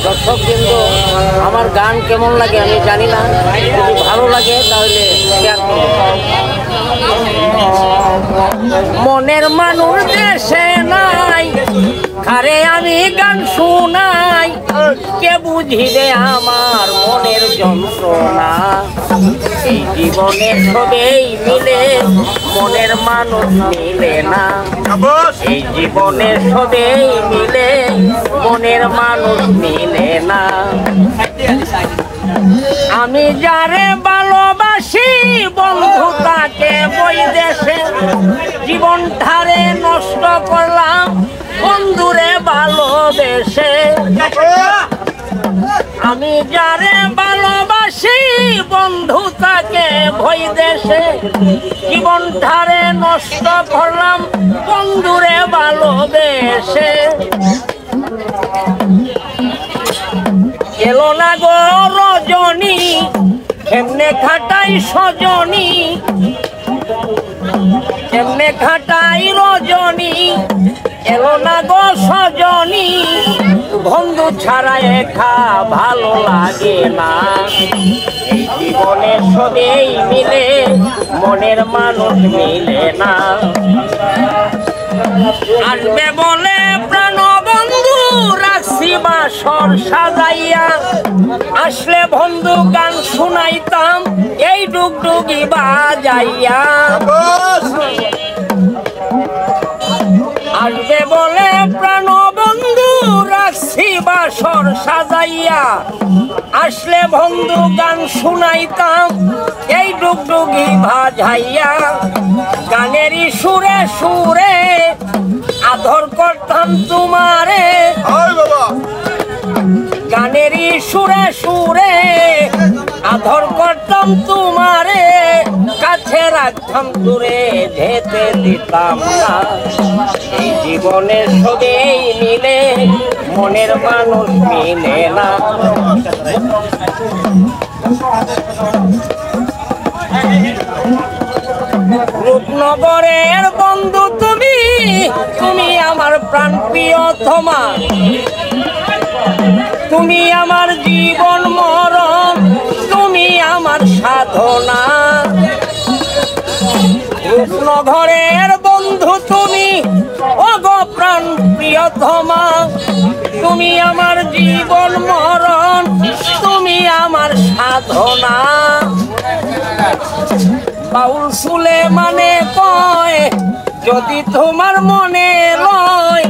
দর্শক কিন্তু আমার গান কেমন লাগে আমি জানি না, যদি ভালো লাগে তাহলে শেয়ার করুন। মনের মানুষ দেশে নাই, আরে আমি গান শুনাই, কে বুঝিবে আমার মনের যন্ত্রণা। এই জীবনে সবেই মিলে, মনের মানুষ মিলে না। এই জীবনে সবেই মিলে, মনের মানুষ মিলে না। আমি যারে ভালোবাসি বন্ধু তাকে বৈদেশে, জীবনটারে নষ্ট করলাম বন্ধুরে ভালোবেসে। আমি যারে ভালোবাসি বন্ধু তাকে বৈদেশে, জীবনটারে নষ্ট করলাম বন্ধুরে ভালোবেসে। এলো না গো রজনী, কেমনে খাটাই সজনী, কেমনে খাটাই রজনী। এলো না গো সজনী, বন্ধু ছাড়া একা ভালো লাগে না। এই জীবনে সবেই মিলে, মনের মানুষ মিলে না। আসবে বলে প্রাণ বন্ধু রাখছি বাসর সাজাইয়া, আসলে বন্ধু গান শুনাইতাম এই ডুগডুগি বাজাইয়া। আসবে বলে প্রাণ বন্ধু রাখছি বাসর সাজাইয়া, আসলে বন্ধু গান শুনাইতাম এই ডুগডুগি বাজাইয়া। গানেরই সুরে সুরে আদর করতাম তোমারে, গানেরই সুরে সুরে আদর করতাম তোমারে। কাছে রাখতাম দূরে যেতে দিতাম না। এই জীবনে সবেই মিলে, মনের মানুষ মিলে না। রূপনগরের বন্ধু তুমি, তুমি আমার প্রাণ প্রিয়তমা। তুমি আমার জীবন মরণ, তুমি আমার সাধনা। রূপনগরের বন্ধু তুমি, ও গো প্রাণ প্রিয়তমা। তুমি আমার জীবন মরণ, তুমি আমার সাধনা। বাউল সুলেমানে কয় যদি তোমার মনে লয়,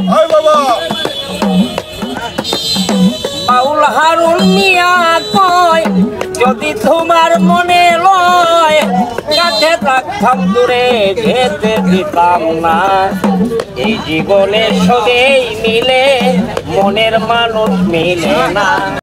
বাউল হারুন মিয়া কয় যদি তোমার মনে লয়, কাছে রাখতাম দূরে যেতে দিতাম না। এই জীবনে সবেই মিলে, মনের মানুষ মিলে না।